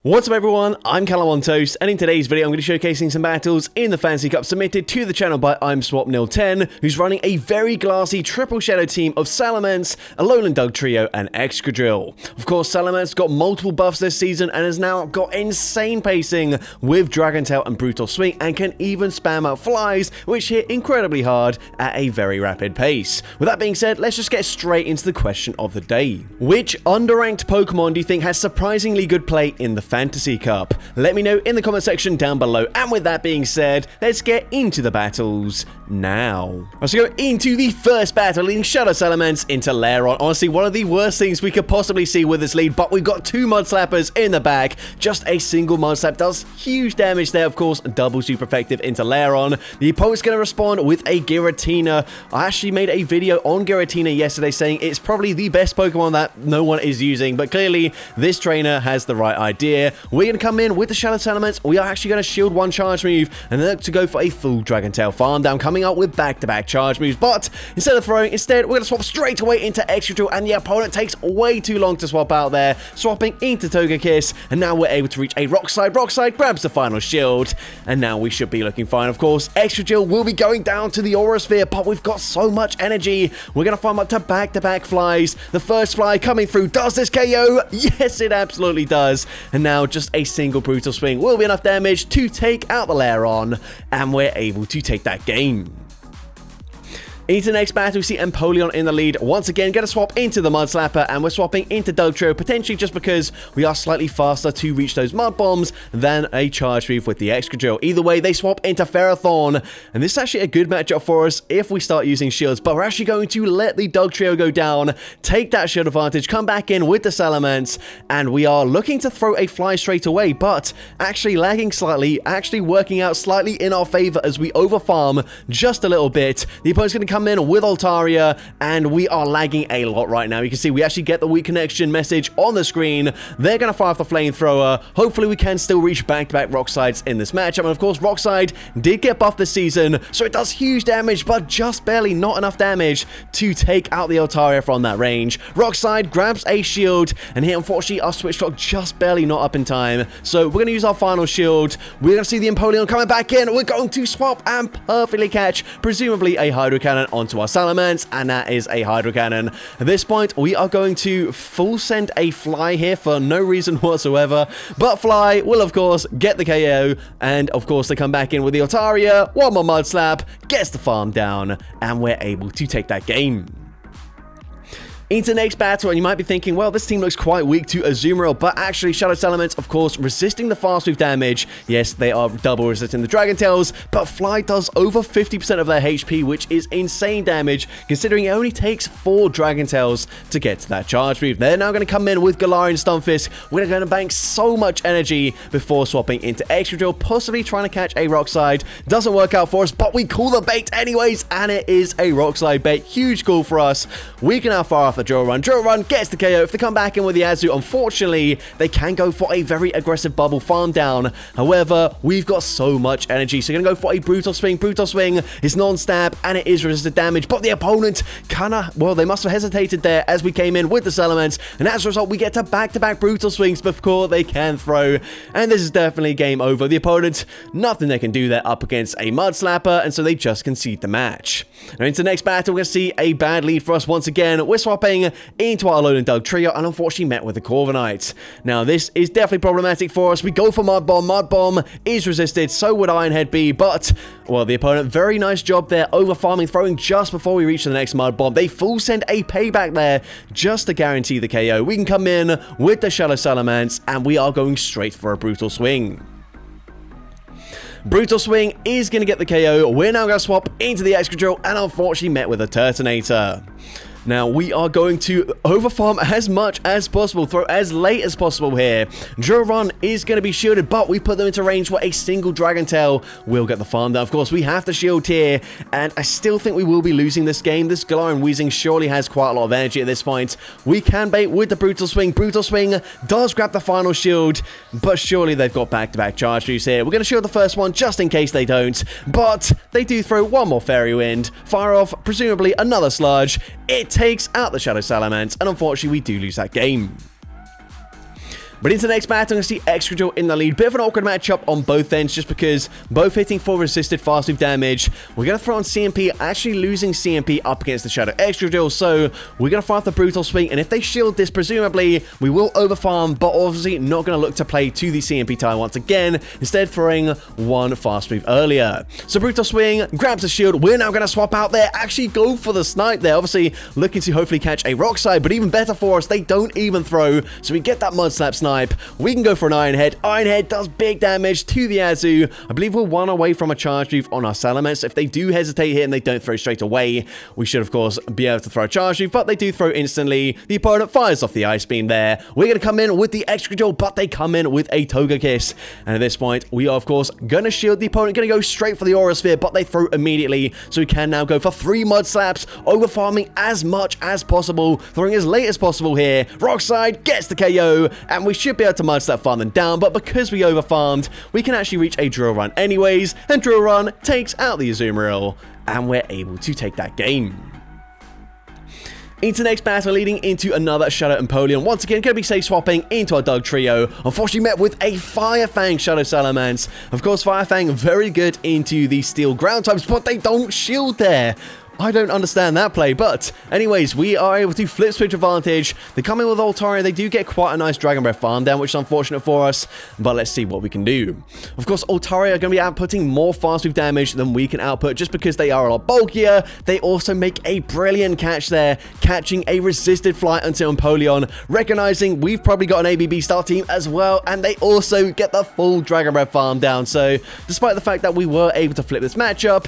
What's up everyone, I'm CallumOnToast, and in today's video I'm going to be showcasing some battles in the Fantasy Cup submitted to the channel by I'mSwap010, who's running a very glassy triple shadow team of Salamanece, a Lowland Dog Trio, and Excadrill. Of course, Salamanece got multiple buffs this season and has now got insane pacing with Dragon Tail and Brutal Swing, and can even spam out flies, which hit incredibly hard at a very rapid pace. With that being said, let's just get straight into the question of the day. Which underranked Pokemon do you think has surprisingly good play in the Fantasy Cup? Let me know in the comment section down below. And with that being said, let's get into the battles now. Let's go into the first battle, leading Shadow Salamanece into Lairon. Honestly, one of the worst things we could possibly see with this lead, but we've got two Mud Slappers in the back. Just a single Mud Slap does huge damage there, of course, double super effective into Lairon. The opponent's going to respond with a Giratina. I actually made a video on Giratina yesterday saying it's probably the best Pokemon that no one is using, but clearly this trainer has the right idea. We're going to come in with the Shadow Salamence. We are actually going to shield one charge move and then look to go for a full Dragon Tail farm down, coming out with back-to-back charge moves. But instead of throwing, we're going to swap straight away into Excadrill, and the opponent takes way too long to swap out there, swapping into Togekiss, and now we're able to reach a Rock Slide. Rock Slide grabs the final shield, and now we should be looking fine. Of course, Excadrill will be going down to the Aura Sphere, but we've got so much energy. We're going to farm up to back-to-back flies. The first fly coming through. Does this KO? Yes, it absolutely does. And now just a single Brutal Swing will be enough damage to take out the Lairon, and we're able to take that game. Into the next battle, we see Empoleon in the lead. Once again, going to swap into the Mud Slapper, and we're swapping into Dugtrio, potentially just because we are slightly faster to reach those Mud Bombs than a charge move with the Excadrill. Either way, they swap into Ferrothorn, and this is actually a good matchup for us if we start using shields, but we're actually going to let the Dugtrio go down, take that shield advantage, come back in with the Salamence, and we are looking to throw a fly straight away, but actually lagging slightly, actually working out slightly in our favor as we overfarm just a little bit. The opponent's going to come in with Altaria, and we are lagging a lot right now. You can see we actually get the weak connection message on the screen. They're going to fire off the flamethrower. Hopefully we can still reach back-to-back Rock Slides in this matchup, and of course Rock Slide did get buffed this season, so it does huge damage, but just barely not enough damage to take out the Altaria from that range. Rock Slide grabs a shield, and here unfortunately our Switch Shock just barely not up in time, so we're going to use our final shield. We're going to see the Empoleon coming back in. We're going to swap and perfectly catch presumably a Hydro Cannon onto our Salamence, and that is a Hydro Cannon. At this point, we are going to full send a Fly here for no reason whatsoever, but Fly will of course get the KO, and of course they come back in with the Altaria, one more Mud Slap, gets the farm down, and we're able to take that game. Into the next battle, and you might be thinking, well, this team looks quite weak to Azumarill, but actually Shadow Salamence, of course, resisting the fast move damage. Yes, they are double resisting the Dragon Tails, but Fly does over 50% of their HP, which is insane damage, considering it only takes 4 Dragon Tails to get to that charge move. They're now going to come in with Galarian Stunfisk. We're going to bank so much energy before swapping into Excadrill, possibly trying to catch a Rock Slide. Doesn't work out for us, but we call the bait anyways, and it is a Rock Slide bait. Huge call for us. We can now fire off the Drill Run. Drill Run gets the KO. If they come back in with the Azu, unfortunately, they can go for a very aggressive bubble farm down. However, we've got so much energy, so we're going to go for a Brutal Swing. Brutal Swing is non-stab, and it is resisted damage, but the opponent well, they must have hesitated there as we came in with the Salamence, and as a result, we get to back-to-back Brutal Swings before they can throw, and this is definitely game over. The opponent, nothing they can do there up against a Mud Slapper, and so they just concede the match. Now, into the next battle, we're going to see a bad lead for us once again. We're swapping into our Lowland Dog Trio, and unfortunately met with the Corviknight. Now, this is definitely problematic for us. We go for Mud Bomb. Mud Bomb is resisted, so would Iron Head be, but, well, the opponent, very nice job there, over farming, throwing just before we reach the next Mud Bomb. They full send a payback there just to guarantee the KO. We can come in with the Shadow Salamence, and we are going straight for a Brutal Swing. Brutal Swing is going to get the KO. We're now going to swap into the Excadrill, and unfortunately met with a Turtonator. Now, we are going to overfarm as much as possible, throw as late as possible here. Drill Run is going to be shielded, but we put them into range where a single Dragon Tail will get the farm down. Of course, we have to shield here, and I still think we will be losing this game. This Galarian Weezing surely has quite a lot of energy at this point. We can bait with the Brutal Swing. Brutal Swing does grab the final shield, but surely they've got back-to-back charge moves here. We're going to shield the first one just in case they don't, but they do throw one more Fairy Wind, fire off presumably another Sludge. It takes out the Shadow Salamence, and unfortunately we do lose that game. But into the next battle, I'm going to see Excadrill in the lead. Bit of an awkward matchup on both ends just because both hitting full resisted fast move damage. We're going to throw on CMP, actually losing CMP up against the Shadow Excadrill. So we're going to fire off the Brutal Swing. And if they shield this, presumably, we will overfarm, but obviously not going to look to play to the CMP tile once again. Instead, throwing one fast move earlier. So Brutal Swing grabs the shield. We're now going to swap out there, actually go for the snipe there. Obviously, looking to hopefully catch a Rock Slide, but even better for us, they don't even throw. So we get that Mud Slap snipe. We can go for an Iron Head. Iron Head does big damage to the Azu. I believe we're one away from a charge move on our Salamanece. If they do hesitate here and they don't throw straight away, we should, of course, be able to throw a charge move, but they do throw instantly. The opponent fires off the Ice Beam there. We're going to come in with the Excadrill, but they come in with a Togekiss. And at this point, we are, of course, going to shield the opponent. Going to go straight for the Aura Sphere, but they throw immediately. So we can now go for 3 Mud Slaps, overfarming as much as possible, throwing as late as possible here. Rock Slide gets the KO, and we should be able to Mud Slap farm them down, but because we overfarmed, we can actually reach a Drill Run anyways, and Drill Run takes out the Azumarill, and we're able to take that game. Into the next battle, leading into another Shadow Empoleon. Once again, going to be safe swapping into our Dug Trio. Unfortunately met with a Fire Fang Shadow Salamence. Of course, Fire Fang very good into the Steel Ground types, but they don't shield there. I don't understand that play, but anyways, we are able to flip switch advantage. They come in with Altaria. They do get quite a nice Dragon Breath farm down, which is unfortunate for us, but let's see what we can do. Of course, Altaria are going to be outputting more fast move damage than we can output just because they are a lot bulkier. They also make a brilliant catch there, catching a resisted flight until Empoleon, recognizing we've probably got an ABB start team as well, and they also get the full Dragon Breath farm down. So despite the fact that we were able to flip this matchup,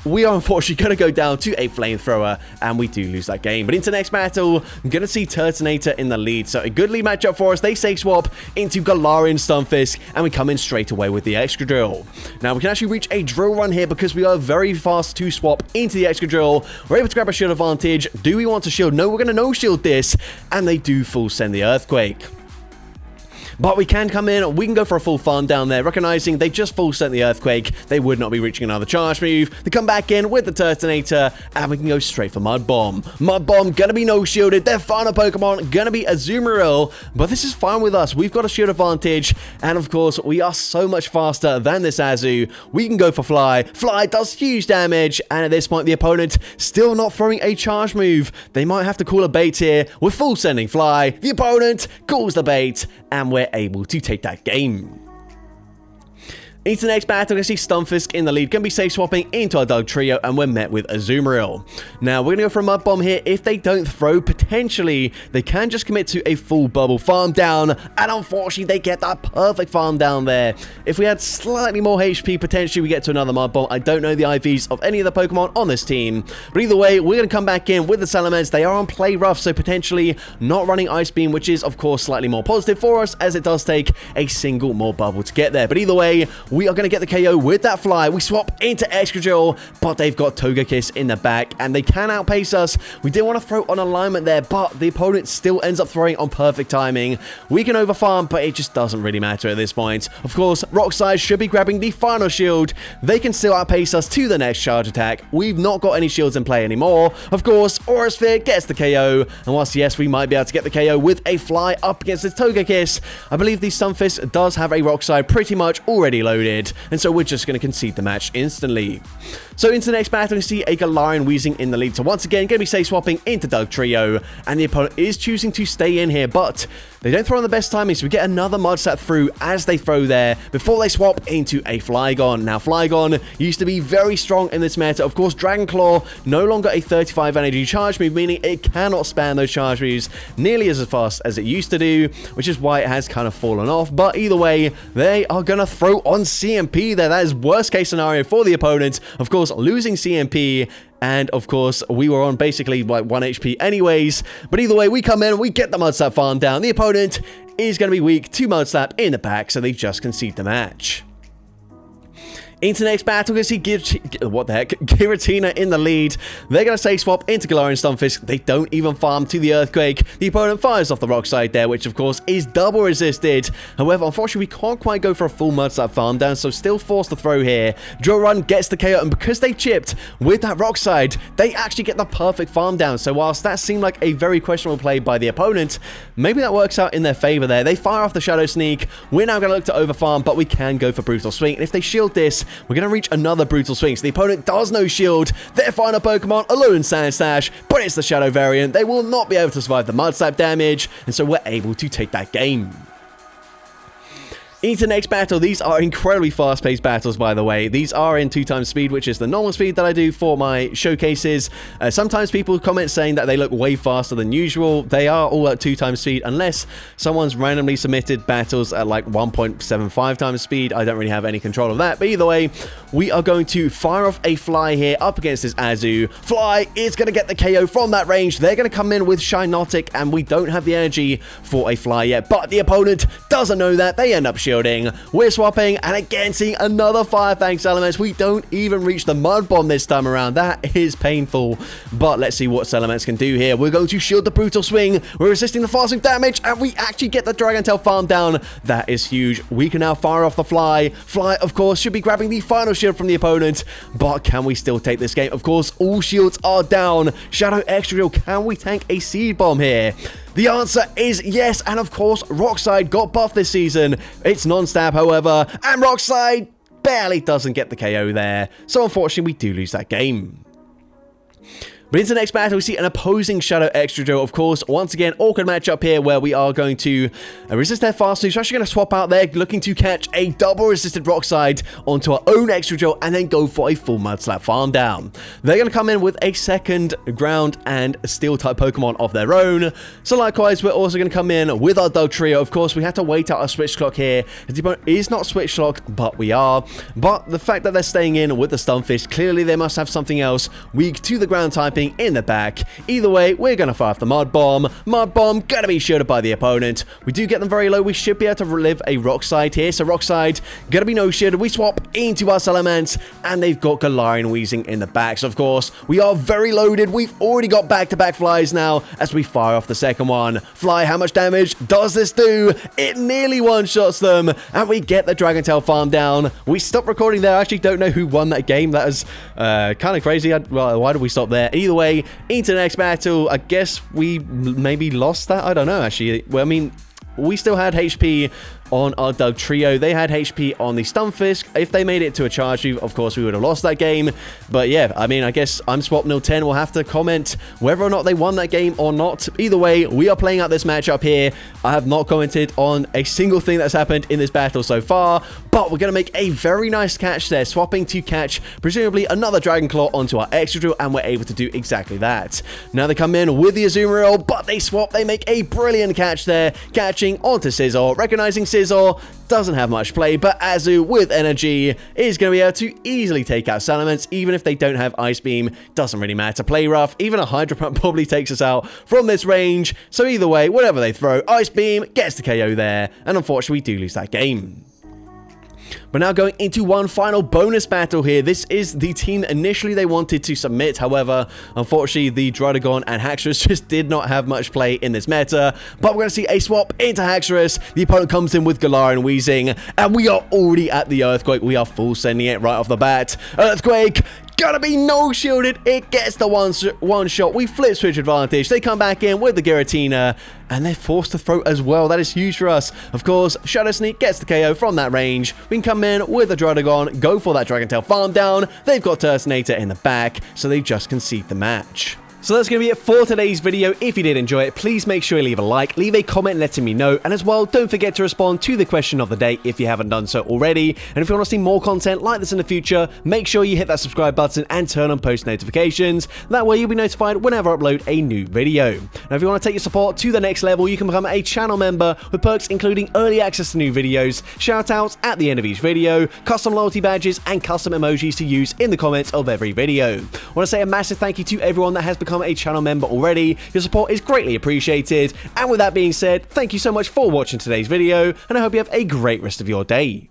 we are unfortunately going to go down to a Flamethrower, and we do lose that game. But into the next battle, I'm going to see Turtonator in the lead. So a good lead matchup for us. They safe swap into Galarian Stunfisk, and we come in straight away with the Excadrill. Now, we can actually reach a Drill Run here because we are very fast to swap into the Excadrill. We're able to grab a shield advantage. Do we want to shield? No, we're going to no-shield this, and they do full send the Earthquake. But we can come in, we can go for a full farm down there, recognizing they just full sent the Earthquake. They would not be reaching another charge move. They come back in with the Turtonator, and we can go straight for Mud Bomb. Mud Bomb gonna be no shielded. Their final Pokemon gonna be Azumarill, but this is fine with us. We've got a shield advantage, and of course, we are so much faster than this Azu. We can go for Fly. Fly does huge damage, and at this point, the opponent still not throwing a charge move. They might have to call a bait here. We're full sending Fly. The opponent calls the bait, and we're able to take that game. Into the next battle, we're going to see Stunfisk in the lead. Going to be safe swapping into our Dug Trio, and we're met with Azumarill. Now, we're going to go for a Mud Bomb here. If they don't throw, potentially, they can just commit to a full bubble farm down, and unfortunately, they get that perfect farm down there. If we had slightly more HP, potentially we get to another Mud Bomb. I don't know the IVs of any of the Pokemon on this team, but either way, we're going to come back in with the Salamence. They are on play rough, so potentially not running Ice Beam, which is, of course, slightly more positive for us, as it does take a single more bubble to get there. But either way, we are going to get the KO with that Fly. We swap into Excadrill, but they've got Togekiss in the back, and they can outpace us. We did want to throw on alignment there, but the opponent still ends up throwing on perfect timing. We can overfarm, but it just doesn't really matter at this point. Of course, Rock Slide should be grabbing the final shield. They can still outpace us to the next charge attack. We've not got any shields in play anymore. Of course, Aura Sphere gets the KO, and whilst, yes, we might be able to get the KO with a Fly up against this Togekiss, I believe the Stunfisk does have a Rock Slide pretty much already loaded, and so we're just going to concede the match instantly. So into the next battle, we see a Galarian Weezing in the lead. So once again, going to be safe swapping into Dug Trio, and the opponent is choosing to stay in here, but they don't throw on the best timing, so we get another Mud Slap through as they throw there before they swap into a Flygon. Now, Flygon used to be very strong in this meta. Of course, Dragon Claw, no longer a 35 energy charge move, meaning it cannot span those charge moves nearly as fast as it used to do, which is why it has kind of fallen off. But either way, they are going to throw on CMP there. That is worst case scenario for the opponent. Of course, losing CMP, and of course, we were on basically like 1 HP anyways. But either way, we come in, we get the Mud Slap farm down. The opponent is going to be weak to Mud Slap in the back, so they just concede the match. Into next battle, we see Giratina in the lead. They're going to say swap into Galarian Stunfisk. They don't even farm to the Earthquake. The opponent fires off the Rock Slide there, which of course is double resisted. However, unfortunately, we can't quite go for a full Mud Slap farm down, so still forced to throw here. Drill Run gets the KO, and because they chipped with that Rock Slide, they actually get the perfect farm down. So whilst that seemed like a very questionable play by the opponent, maybe that works out in their favor there. They fire off the Shadow Sneak. We're now going to look to overfarm, but we can go for Brutal Swing. And if they shield this, we're going to reach another Brutal Swing. So the opponent does no shield. Their final Pokemon, Alolan Sandslash, but it's the Shadow variant. They will not be able to survive the Mud Slap damage, and so we're able to take that game. Into next battle. These are incredibly fast-paced battles, by the way. These are in 2x speed, which is the normal speed that I do for my showcases. Sometimes people comment saying that they look way faster than usual. They are all at 2x speed, unless someone's randomly submitted battles at like 1.75x speed. I don't really have any control of that, but either way, we are going to fire off a Fly here up against this Azu. Fly is going to get the KO from that range. They're going to come in with Shinotic, and we don't have the energy for a Fly yet, but the opponent doesn't know that. They end up shielding. We're swapping, and again seeing another Fire Fang Salamence. We don't even reach the Mud Bomb this time around. That is painful, but let's see what Salamence can do here. We're going to shield the Brutal Swing. We're resisting the Fast Swing damage, and we actually get the Dragon Tail farm down. That is huge. We can now fire off the Fly. Fly, of course, should be grabbing the final shield from the opponent, but can we still take this game? Of course, all shields are down. Shadow Extra Drill, can we tank a Seed Bomb here? The answer is yes, and of course, Rock Slide got buffed this season. It's non-stab, however, and Rock Slide barely doesn't get the KO there. So unfortunately, we do lose that game. But into the next battle, we see an opposing Shadow Extra Drill. Of course, once again, awkward matchup here where we are going to resist their fast move. So actually going to swap out there, looking to catch a double resisted Rock Slide onto our own Extra Drill and then go for a full Mud Slap farm down. They're going to come in with a second ground and steel type Pokemon of their own. So likewise, we're also going to come in with our Dugtrio. Of course, we have to wait out our switch clock here. The opponent is not switch locked, but we are. But the fact that they're staying in with the Stunfisk, clearly they must have something else weak to the ground typing in the back. Either way, we're going to fire off the Mud Bomb. Mud Bomb going to be shielded by the opponent. We do get them very low. We should be able to relive a Rock Slide here. So Rock Slide going to be no shielded. We swap into our Salamence, and they've got Galarian Weezing in the back. So of course, we are very loaded. We've already got back-to-back Flies now as we fire off the second one. Fly, how much damage does this do? It nearly one-shots them, and we get the Dragon Tail farm down. We stopped recording there. I actually don't know who won that game. That was kind of crazy. Well, why did we stop there? Either way, into the next battle, I guess we maybe lost that. I don't know, actually. Well, I mean, we still had HP on our Dugtrio. They had HP on the Stunfisk. If they made it to a charge move, of course, we would have lost that game. But yeah, I mean, I guess I'mSwapNil10 will have to comment whether or not they won that game or not. Either way, we are playing out this matchup here. I have not commented on a single thing that's happened in this battle so far, but we're going to make a very nice catch there, swapping to catch presumably another Dragon Claw onto our Extra Drill, and we're able to do exactly that. Now they come in with the Azumarill, but they swap. They make a brilliant catch there, catching onto Scizor, recognizing Scizor doesn't have much play, but Azu with energy is going to be able to easily take out Salamence. Even if they don't have Ice Beam, doesn't really matter. Play rough, even a Hydro Pump probably takes us out from this range. So either way, whatever they throw, Ice Beam gets the KO there, and unfortunately we do lose that game. But now going into one final bonus battle here. This is the team initially they wanted to submit. However, unfortunately, the Druddigon and Haxorus just did not have much play in this meta. But we're going to see a swap into Haxorus. The opponent comes in with Galarian Weezing, and we are already at the Earthquake. We are full sending it right off the bat. Earthquake! Gotta be no shielded. It gets the one shot. We flip switch advantage. They come back in with the Giratina, and they're forced to throw as well. That is huge for us. Of course, Shadow Sneak gets the KO from that range. We can come in with the Druddigon, go for that Dragon Tail farm down. They've got Turtonator in the back, so they just concede the match. So that's going to be it for today's video. If you did enjoy it, please make sure you leave a like, leave a comment letting me know, and as well, don't forget to respond to the question of the day if you haven't done so already. And if you want to see more content like this in the future, make sure you hit that subscribe button and turn on post notifications. That way you'll be notified whenever I upload a new video. Now, if you want to take your support to the next level, you can become a channel member with perks including early access to new videos, shoutouts at the end of each video, custom loyalty badges, and custom emojis to use in the comments of every video. I want to say a massive thank you to everyone that has become a channel member already. Your support is greatly appreciated. And with that being said, thank you so much for watching today's video, and I hope you have a great rest of your day.